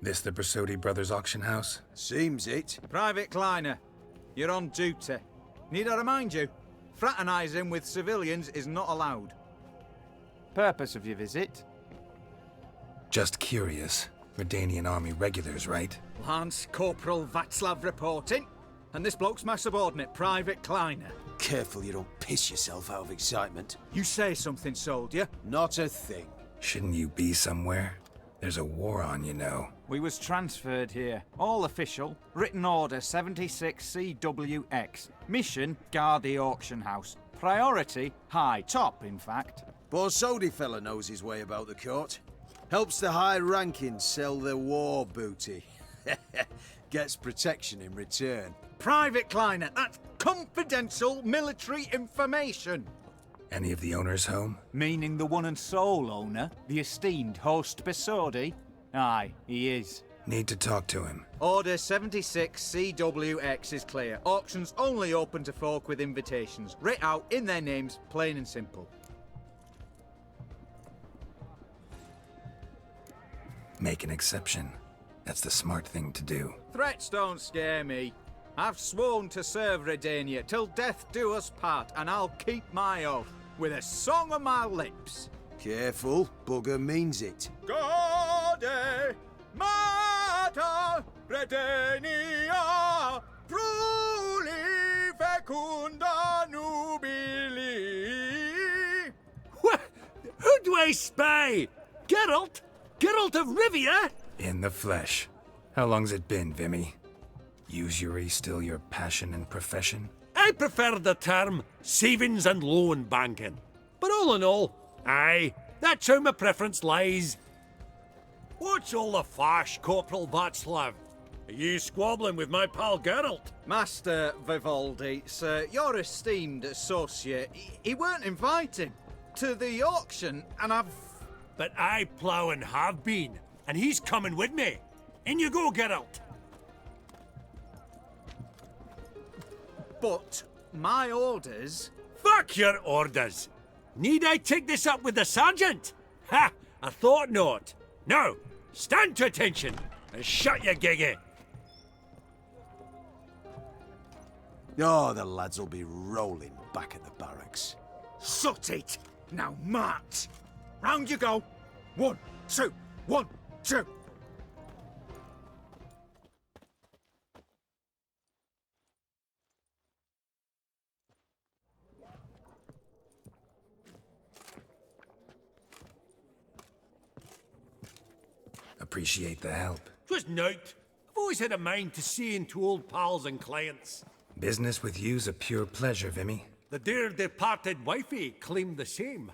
This the Bersodi Brothers auction house? Seems it. Private Kleiner, you're on duty. Need I remind you? Fraternizing with civilians is not allowed. Purpose of your visit? Just curious. Redanian army regulars, right? Lance Corporal Václav reporting. And this bloke's my subordinate, Private Kleiner. Careful you don't piss yourself out of excitement. You say something, soldier? Not a thing. Shouldn't you be somewhere? There's a war on, you know. We was transferred here. All official. Written order 76 CWX. Mission, guard the auction house. Priority, high. Top, in fact. Borsodi fella knows his way about the court. Helps the high rankings sell their war booty. Gets protection in return. Private Kleiner, that's confidential military information. Any of the owners home? Meaning the one and sole owner, the esteemed host Bersodi? Aye, he is. Need to talk to him. Order 76 CWX is clear. Auctions only open to folk with invitations. Writ out in their names, plain and simple. Make an exception. That's the smart thing to do. Threats don't scare me. I've sworn to serve Redania till death do us part, and I'll keep my oath with a song on my lips. Careful, bugger means it. Gaude Mater Redania Pruli Fecunda Nubili. What? Who do I spy? Geralt? Geralt of Rivia? In the flesh. How long's it been, Vimy? Usury still your passion and profession? I prefer the term savings and loan banking. But all in all, aye, that's how my preference lies. What's all the fash, Corporal Václav? Are you squabbling with my pal Geralt? Master Vivaldi, sir, your esteemed associate, he weren't invited to the auction, and I've... But I plough and have been, and he's coming with me. In you go, Geralt. But my orders... Fuck your orders. Need I take this up with the sergeant? Ha! I thought not. Now, stand to attention and shut your giggy. Oh, the lads will be rolling back at the barracks. Sut it! Now march! Round you go! 1, 2, 1, 2! Appreciate the help. 'Twas nowt. I've always had a mind to see into old pals and clients. Business with you's a pure pleasure, Vimy. The dear departed wifey claimed the same.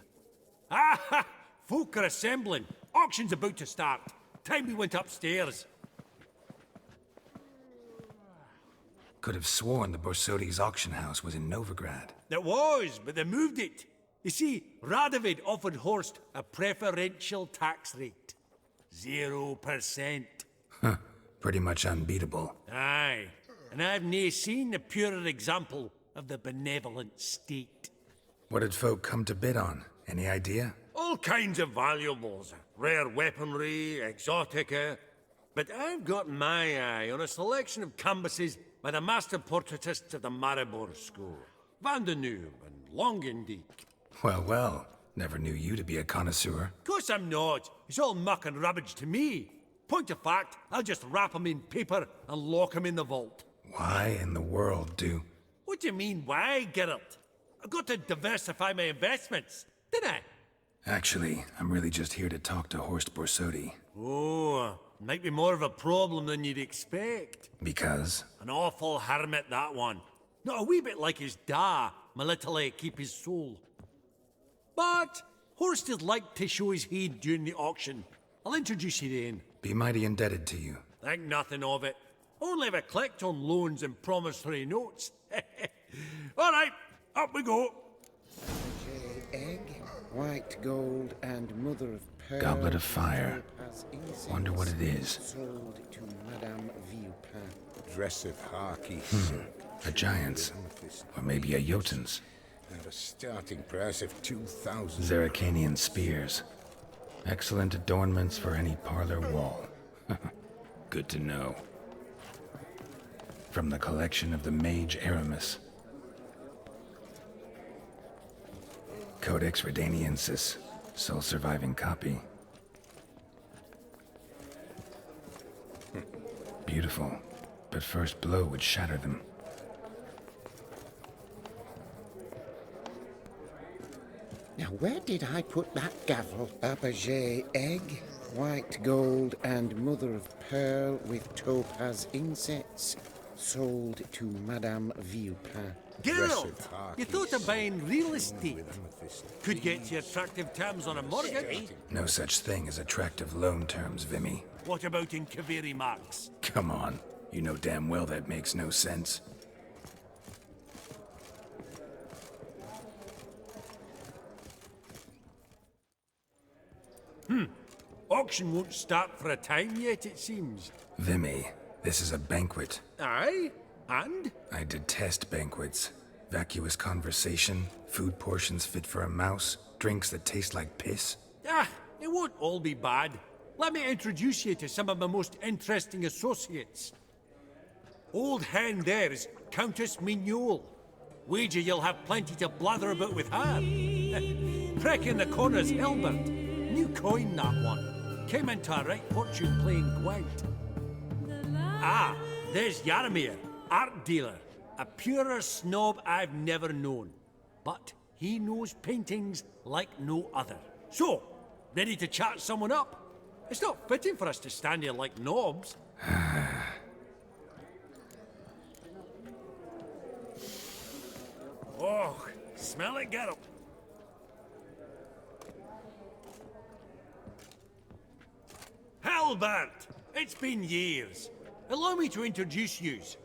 Ah ha! Folk are assembling. Auction's about to start. Time we went upstairs. Could have sworn the Borsodi's auction house was in Novigrad. There was, but they moved it. You see, Radovid offered Horst a preferential tax rate. 0%. Huh. Pretty much unbeatable. Aye. And I've nae seen a purer example of the benevolent state. What did folk come to bid on? Any idea? All kinds of valuables. Rare weaponry, exotica. But I've got my eye on a selection of canvases by the master portraitists of the Maribor School. Van de Noob and Longendijk. Well, well. Never knew you to be a connoisseur. Of course I'm not. It's all muck and rubbish to me. Point of fact, I'll just wrap 'em in paper and lock 'em in the vault. Why in the world do... What do you mean, why, Geralt? I've got to diversify my investments, didn't I? Actually, I'm really just here to talk to Horst Borsodi. Oh, might be more of a problem than you'd expect. Because? An awful hermit, that one. Not a wee bit like his da, military keep his soul. But Horst is like to show his heed during the auction. I'll introduce you then. Be mighty indebted to you. Think nothing of it. Only if I collect on loans and promissory notes. All right, up we go. Egg, white gold, and mother of pearl. Goblet of fire. Wonder what it is. Sold to Madame Villepin. Dress of Harky. A giant's. Or maybe a Jotun's. At a starting price of 2,000. Zerrikanian spears. Excellent adornments for any parlor wall. Good to know. From the collection of the Mage Aramis. Codex Redaniensis, sole surviving copy. Beautiful, but first blow would shatter them. Now, where did I put that gavel? Abaget egg, white gold and mother of pearl with topaz insets. Sold to Madame Villepin. Geralt, Aggressive you thought of buying real estate. Amethyst. Could get you attractive terms on a mortgage. No such thing as attractive loan terms, Vimy. What about in Kaviri marks? Come on, you know damn well that makes no sense. Auction won't start for a time yet, it seems. Vimy, this is a banquet. Aye? And? I detest banquets. Vacuous conversation, food portions fit for a mouse, drinks that taste like piss. Ah, it won't all be bad. Let me introduce you to some of my most interesting associates. Old hen there's Countess Mignole. Wager you'll have plenty to blather about with her. Prick in the corner's Hilbert. New coin, that one. Came into a right fortune playing Gwent. Ah, there's Yaramir, art dealer. A purer snob I've never known. But he knows paintings like no other. So, ready to chat someone up? It's not fitting for us to stand here like knobs. Oh, smell it, Geralt. Halbert! It's been years. Allow me to introduce yous.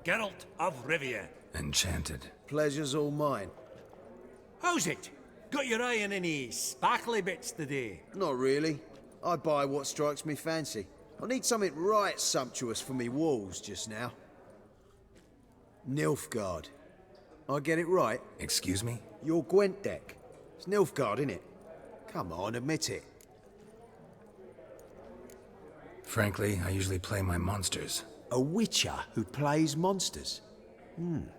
Geralt of Rivia. Enchanted. Pleasure's all mine. How's it? Got your eye on any sparkly bits today? Not really. I buy what strikes me fancy. I need something right sumptuous for me walls just now. Nilfgaard. I get it right? Excuse me? Your Gwent deck. It's Nilfgaard, innit? Come on, admit it. Frankly, I usually play my monsters. A witcher who plays monsters?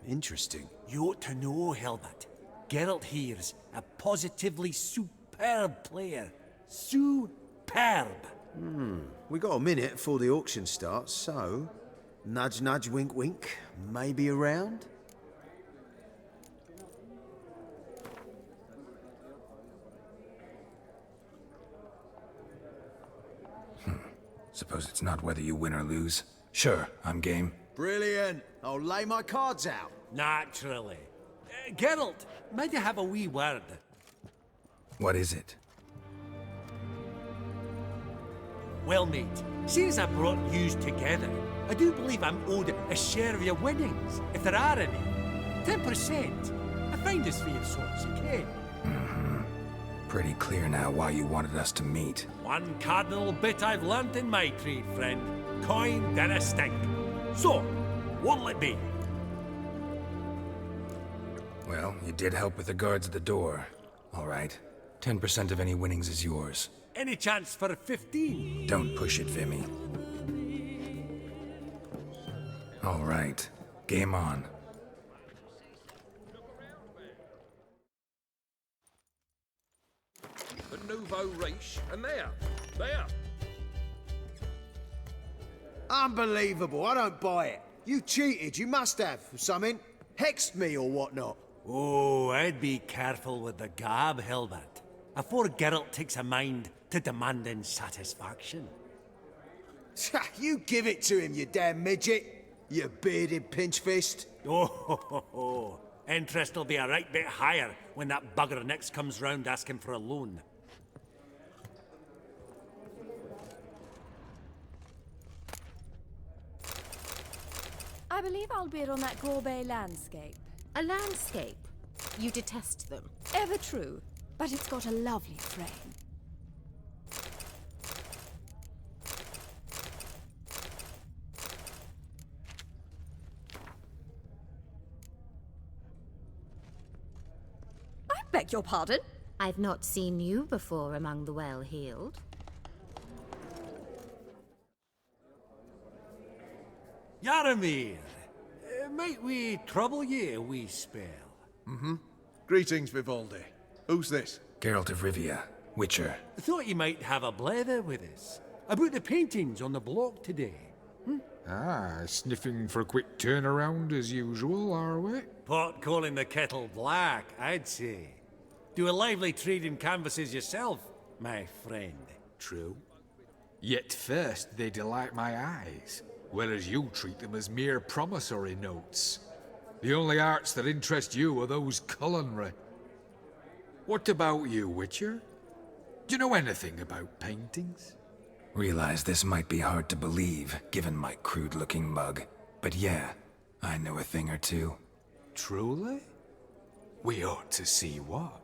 Interesting. You ought to know, Hilbert. Geralt here's a positively superb player. Superb. We got a minute before the auction starts, so... Nudge, nudge, wink, wink. Maybe around? Suppose it's not whether you win or lose. Sure, I'm game. Brilliant. I'll lay my cards out. Naturally. Geralt, might I have a wee word? What is it? Well, mate, seeing as I brought yous together, I do believe I'm owed a share of your winnings, if there are any. 10%. I find this for your sorts, okay? Pretty clear now why you wanted us to meet. One cardinal bit I've learnt in my trade, friend. Coin dinna stink. So, what'll it be? Well, you did help with the guards at the door. All right. 10% of any winnings is yours. Any chance for 15? Don't push it, Vimy. All right. Game on. The nouveau riche, and there. Unbelievable. I don't buy it. You cheated. You must have. Or something. Hexed me or whatnot. Oh, I'd be careful with the gab, Hilbert. Afore Geralt takes a mind to demanding satisfaction. You give it to him, you damn midget. You bearded pinchfist. Oh, interest will be a right bit higher when that bugger next comes round asking for a loan. I believe I'll bid on that Gorbet landscape. A landscape? You detest them. Ever true, but it's got a lovely frame. I beg your pardon? I've not seen you before among the well-heeled. Garamir, might we trouble ye a wee spell? Greetings, Vivaldi. Who's this? Geralt of Rivia, Witcher. Thought you might have a blether with us. About the paintings on the block today. Ah, sniffing for a quick turnaround as usual, are we? Pot calling the kettle black, I'd say. Do a lively trade in canvases yourself, my friend. True. Yet first they delight my eyes, whereas you treat them as mere promissory notes. The only arts that interest you are those culinary. What about you, Witcher? Do you know anything about paintings? Realize this might be hard to believe, given my crude-looking mug. But yeah, I know a thing or two. Truly? We ought to see what.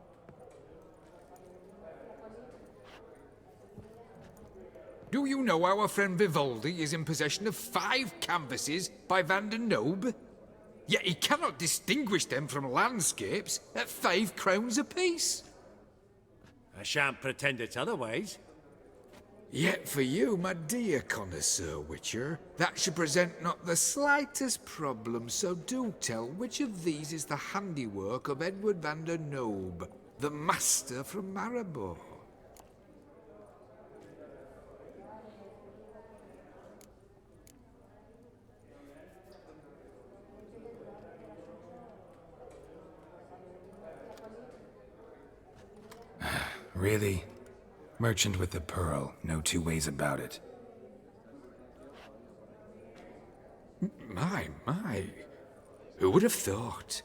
Do you know our friend Vivaldi is in possession of 5 canvases by Van der Nobe? Yet he cannot distinguish them from landscapes at 5 crowns apiece. I shan't pretend it's otherwise. Yet for you, my dear connoisseur Witcher, that should present not the slightest problem, so do tell which of these is the handiwork of Edward van der Nobe, the master from Maribor. Really? Merchant with the pearl, no two ways about it. My. Who would have thought?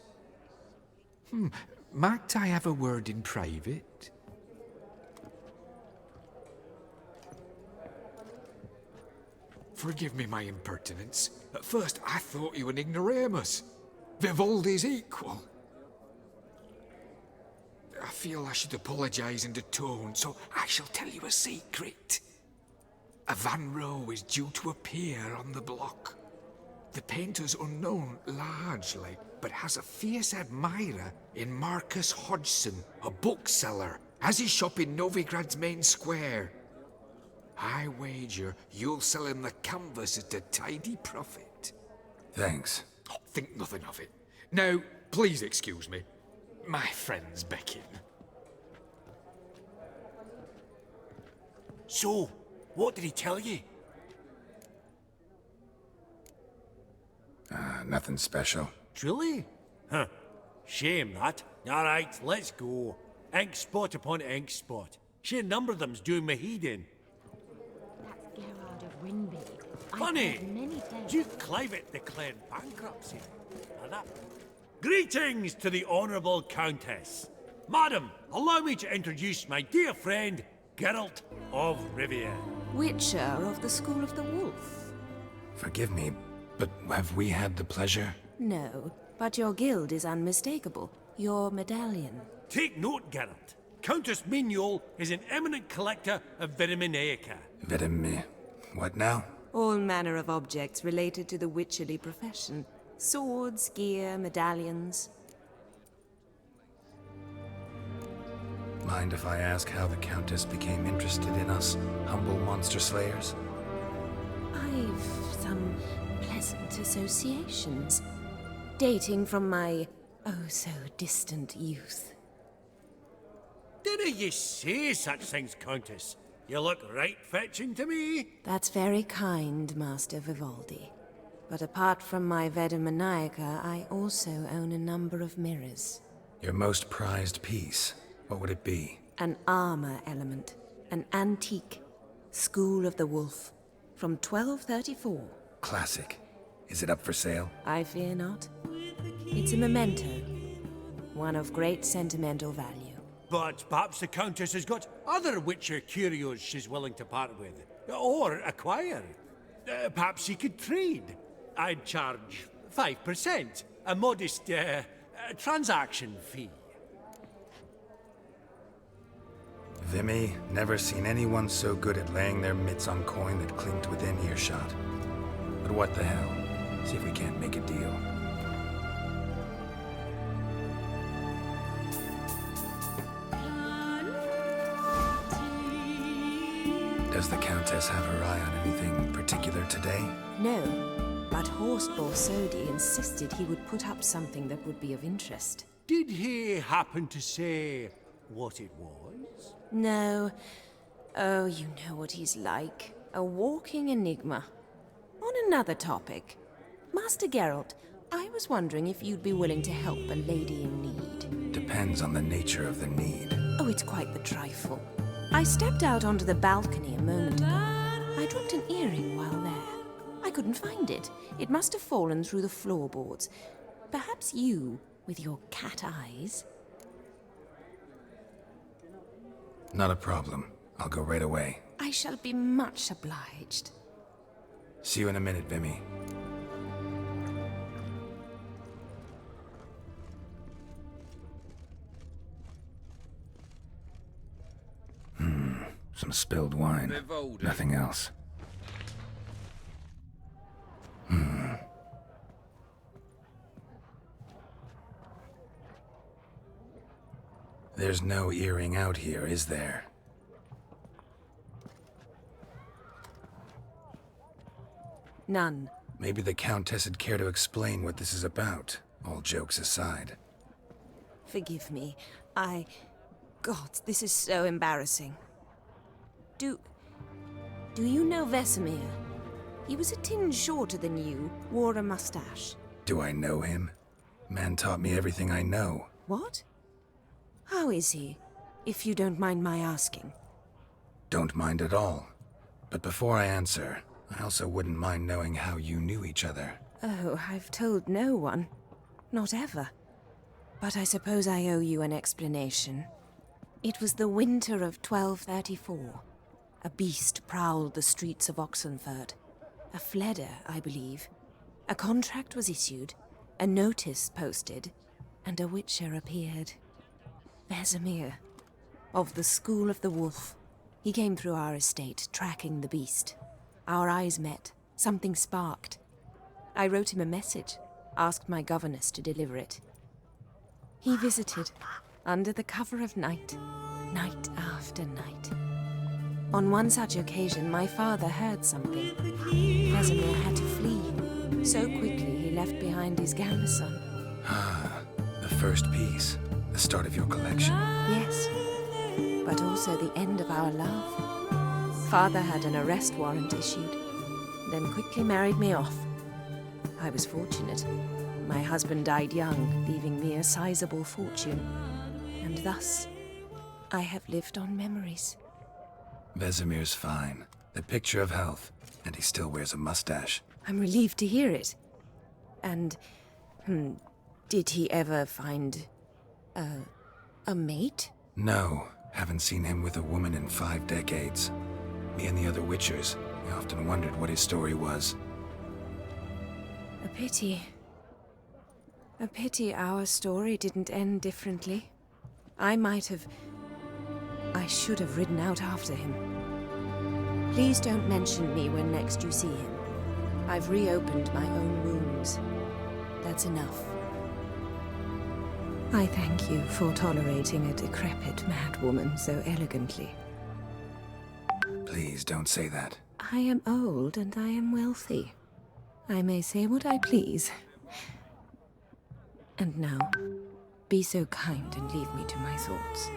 Might I have a word in private? Forgive me my impertinence. At first I thought you an ignoramus. Vivaldi's equal. I feel I should apologize and atone, so I shall tell you a secret. A Van Row is due to appear on the block. The painter's unknown largely, but has a fierce admirer in Marcus Hodgson, a bookseller, has his shop in Novigrad's main square. I wager you'll sell him the canvas at a tidy profit. Thanks. Oh, think nothing of it. Now, please excuse me. My friends beckon. So, what did he tell you? Nothing special. Truly? Huh. Shame that. Alright, let's go. Ink spot upon ink spot. Sheer number of them's doing me heed in. That's Gerard of Winby. Funny! Duke Clivet declared bankruptcy. Now that... Greetings to the Honourable Countess. Madam, allow me to introduce my dear friend, Geralt of Rivia. Witcher of the School of the Wolf. Forgive me, but have we had the pleasure? No, but your guild is unmistakable. Your medallion. Take note, Geralt. Countess Mignol is an eminent collector of Vitaminaica. What now? All manner of objects related to the witcherly profession. Swords, gear, medallions. Mind if I ask how the Countess became interested in us, humble monster slayers? I've some pleasant associations, dating from my oh-so-distant youth. Didn't you say such things, Countess? You look right fetching to me. That's very kind, Master Vivaldi. But apart from my Veda Maniaca, I also own a number of mirrors. Your most prized piece, what would it be? An armor element. An antique. School of the Wolf. From 1234. Classic. Is it up for sale? I fear not. It's a memento. One of great sentimental value. But perhaps the Countess has got other Witcher curios she's willing to part with. Or acquire. Perhaps she could trade. I'd charge 5%. A modest, transaction fee. Vimy, never seen anyone so good at laying their mitts on coin that clinked within earshot. But what the hell? See if we can't make a deal. No. But Horst Borsodi insisted he would put up something that would be of interest. Did he happen to say what it was? No. Oh, you know what he's like. A walking enigma. On another topic, Master Geralt, I was wondering if you'd be willing to help a lady in need. Depends on the nature of the need. Oh, it's quite the trifle. I stepped out onto the balcony a moment ago. I dropped an earring while there. I couldn't find it. It must have fallen through the floorboards. Perhaps you, with your cat eyes... Not a problem. I'll go right away. I shall be much obliged. See you in a minute, Vimy. Some spilled wine. Vivaldi. Nothing else. There's no earring out here, is there? None. Maybe the Countess would care to explain what this is about, all jokes aside. Forgive me. God, this is so embarrassing. Do you know Vesemir? He was a tinge shorter than you, wore a mustache. Do I know him? Man taught me everything I know. What? How is he, if you don't mind my asking? Don't mind at all. But before I answer, I also wouldn't mind knowing how you knew each other. Oh, I've told no one. Not ever. But I suppose I owe you an explanation. It was the winter of 1234. A beast prowled the streets of Oxenford. A Fleder, I believe. A contract was issued, a notice posted, and a witcher appeared. Vesemir, of the School of the Wolf. He came through our estate, tracking the beast. Our eyes met. Something sparked. I wrote him a message, asked my governess to deliver it. He visited, under the cover of night, night after night. On one such occasion, my father heard something. Vesemir had to flee. So quickly, he left behind his gambeson. Ah, the first piece. The start of your collection. Yes, but also the end of our love. Father had an arrest warrant issued, then quickly married me off. I was fortunate. My husband died young, leaving me a sizable fortune. And thus, I have lived on memories. Vesemir's fine. The picture of health. And he still wears a mustache. I'm relieved to hear it. And, did he ever find... a mate? No. Haven't seen him with a woman in 5 decades. Me and the other Witchers, we often wondered what his story was. A pity. A pity our story didn't end differently. I should have ridden out after him. Please don't mention me when next you see him. I've reopened my own wounds. That's enough. I thank you for tolerating a decrepit madwoman so elegantly. Please don't say that. I am old and I am wealthy. I may say what I please. And now, be so kind and leave me to my thoughts.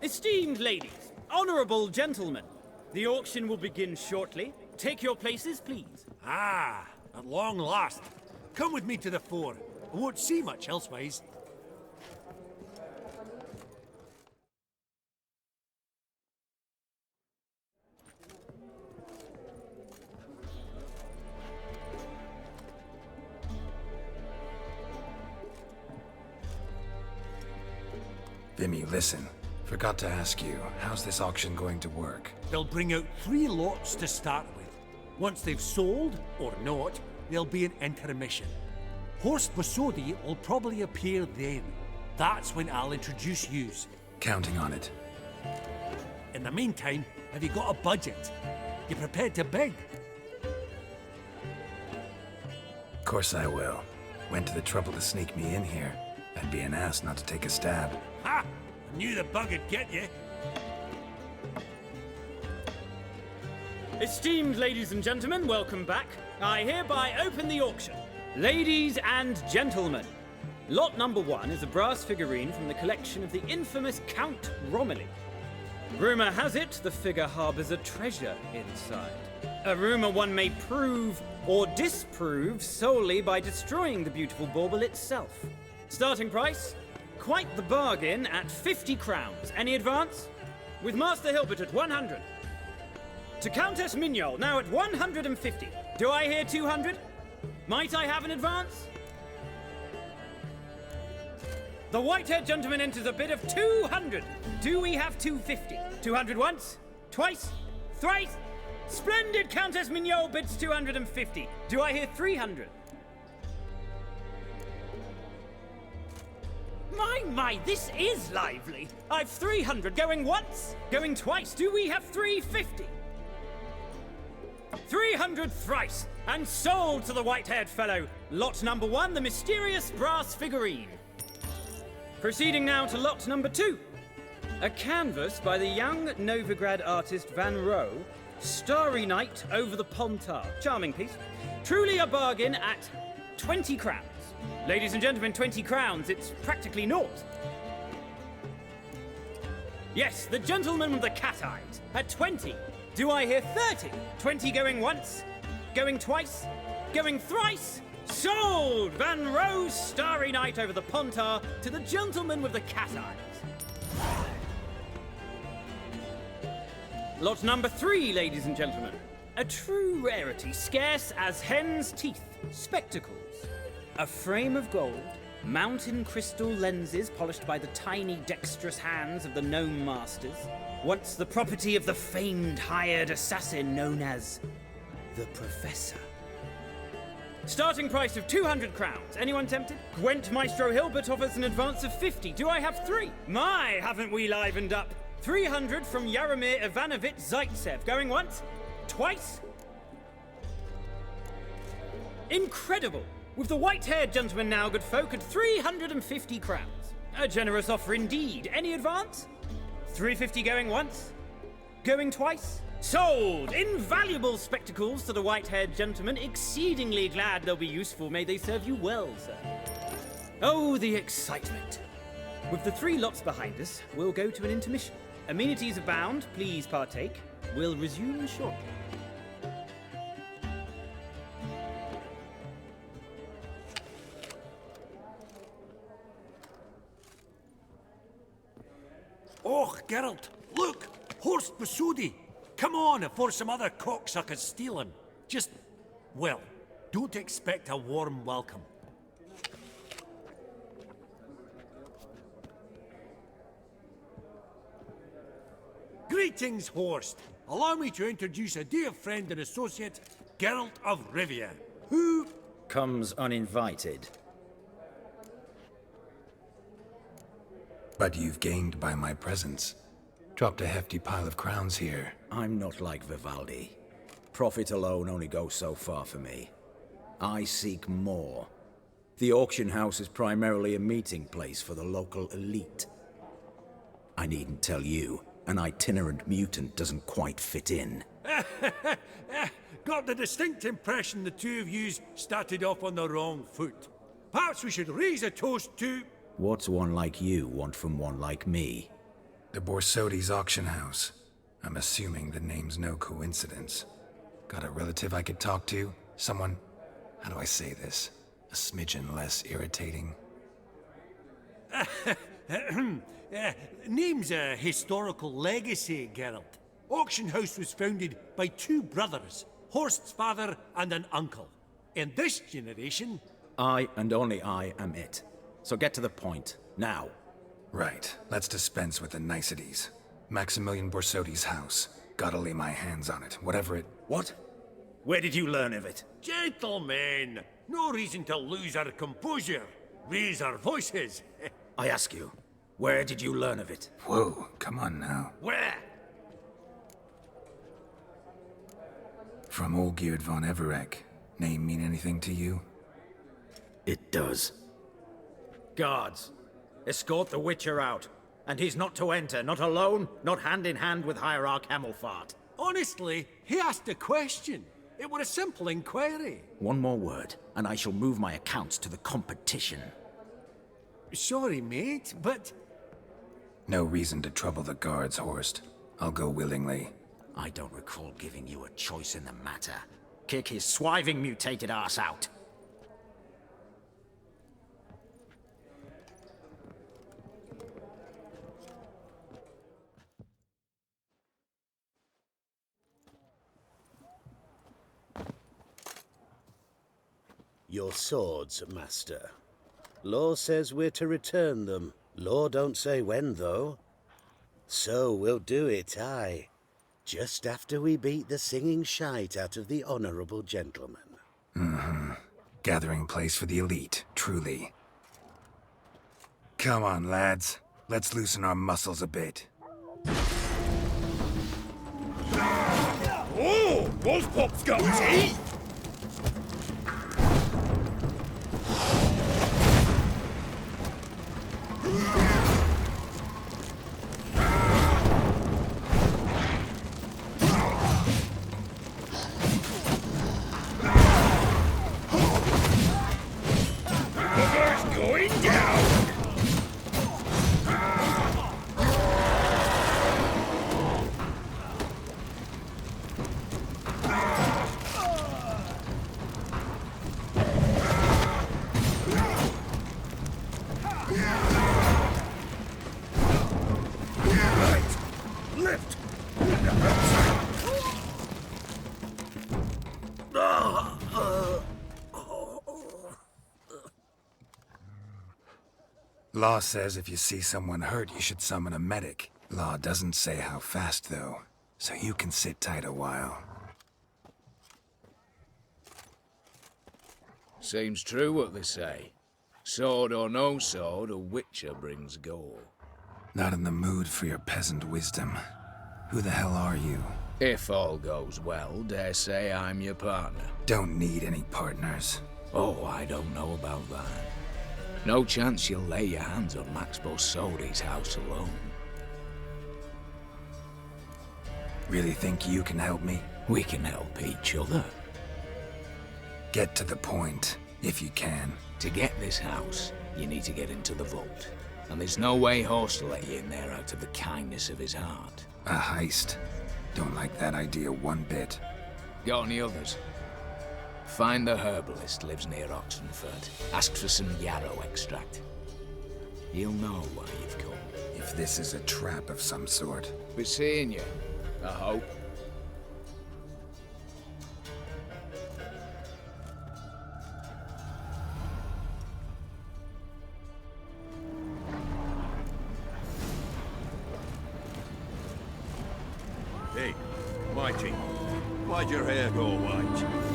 Esteemed ladies, honorable gentlemen, the auction will begin shortly. Take your places, please. Ah, at long last. Come with me to the fore. I won't see much elsewise. Vimy, listen. Forgot to ask you, how's this auction going to work? They'll bring out 3 lots to start with. Once they've sold, or not, there'll be an intermission. Horst Borsodi will probably appear then. That's when I'll introduce yous. Counting on it. In the meantime, have you got a budget? You prepared to beg? Of course I will. Went to the trouble to sneak me in here. I'd be an ass not to take a stab. Ha! I knew the bug would get you. Esteemed ladies and gentlemen, welcome back. I hereby open the auction. Ladies and gentlemen, lot number 1 is a brass figurine from the collection of the infamous Count Romilly. Rumour has it the figure harbours a treasure inside. A rumour one may prove or disprove solely by destroying the beautiful bauble itself. Starting price? Quite the bargain at 50 crowns. Any advance? With Master Hilbert at 100. To Countess Mignol, now at 150. Do I hear 200? Might I have an advance? The white-haired gentleman enters a bid of 200. Do we have 250? 200 once? Twice? Thrice? Splendid! Countess Mignol bids 250. Do I hear 300? My, this is lively. I've 300 going once, going twice. Do we have 350? 300 thrice, and sold to the white-haired fellow. Lot number 1, the mysterious brass figurine. Proceeding now to lot number 2. A canvas by the young Novigrad artist Van Rohe, Starry Night over the Pontar. Charming piece. Truly a bargain at 20 crowns. Ladies and gentlemen, 20 crowns, it's practically naught. Yes, the gentleman with the cat eyes, at 20. Do I hear 30? 20 going once, going twice, going thrice? Sold! Van Rohe's Starry Night over the Pontar to the gentleman with the cat eyes. Lot number 3, ladies and gentlemen. A true rarity, scarce as hen's teeth. Spectacles. A frame of gold, mountain crystal lenses polished by the tiny dexterous hands of the gnome masters. Once the property of the famed hired assassin known as the Professor. Starting price of 200 crowns. Anyone tempted? Gwent Maestro Hilbert offers an advance of 50. Do I have 3? My, haven't we livened up? 300 from Yaromir Ivanovich Zaitsev. Going once? Twice? Incredible! With the white-haired gentleman now, good folk, at 350 crowns. A generous offer indeed. Any advance? 350 going once? Going twice? Sold! Invaluable spectacles to the white-haired gentleman. Exceedingly glad they'll be useful. May they serve you well, sir. Oh, the excitement. With the 3 lots behind us, we'll go to an intermission. Amenities abound. Please partake. We'll resume shortly. Oh, Geralt, look! Horst Besudi! Come on before some other cocksuckers steal him. Just, well, don't expect a warm welcome. Greetings, Horst. Allow me to introduce a dear friend and associate, Geralt of Rivia, who comes uninvited. But you've gained by my presence. Dropped a hefty pile of crowns here. I'm not like Vivaldi. Profit alone only goes so far for me. I seek more. The auction house is primarily a meeting place for the local elite. I needn't tell you, an itinerant mutant doesn't quite fit in. got the distinct impression the two of yous started off on the wrong foot. Perhaps we should raise a toast to... What's one like you want from one like me? The Borsodi's auction house. I'm assuming the name's no coincidence. Got a relative I could talk to? Someone, how do I say this? A smidgen less irritating? Name's a historical legacy, Geralt. Auction house was founded by 2 brothers, Horst's father and an uncle. In this generation... I and only I am it. So get to the point, now. Right, let's dispense with the niceties. Maximilian Borsodi's house. Gotta lay my hands on it, whatever it... What? Where did you learn of it? Gentlemen, no reason to lose our composure. Raise our voices. I ask you, where did you learn of it? Whoa, come on now. Where? From Olgierd von Everek. Name mean anything to you? It does. Guards, escort the Witcher out. And he's not to enter, not alone, not hand in hand with Hierarch Hamelfart. Honestly, he asked a question. It were a simple inquiry. One more word, and I shall move my accounts to the competition. Sorry, mate, but... No reason to trouble the guards, Horst. I'll go willingly. I don't recall giving you a choice in the matter. Kick his swiving mutated ass out. Your swords, master. Law says we're to return them. Law don't say when, though. So we'll do it, aye. Just after we beat the singing shite out of the honourable gentleman. Mm-hmm. Gathering place for the elite, truly. Come on, lads. Let's loosen our muscles a bit. Oh! Wolfpop's got teeth! Law says if you see someone hurt, you should summon a medic. Law doesn't say how fast, though, so you can sit tight a while. Seems true what they say. Sword or no sword, a witcher brings gore. Not in the mood for your peasant wisdom. Who the hell are you? If all goes well, dare say I'm your partner. Don't need any partners. Oh, I don't know about that. No chance you'll lay your hands on Max Borsodi's house alone. Really think you can help me? We can help each other. Get to the point, if you can. To get this house, you need to get into the vault. And there's no way Horst will let you in there out of the kindness of his heart. A heist. Don't like that idea one bit. Got any others? Find the herbalist lives near Oxenford. Ask for some yarrow extract. He'll know why you've come. If this is a trap of some sort. Be seeing you, I hope. Hey, Mighty, why'd your hair go white?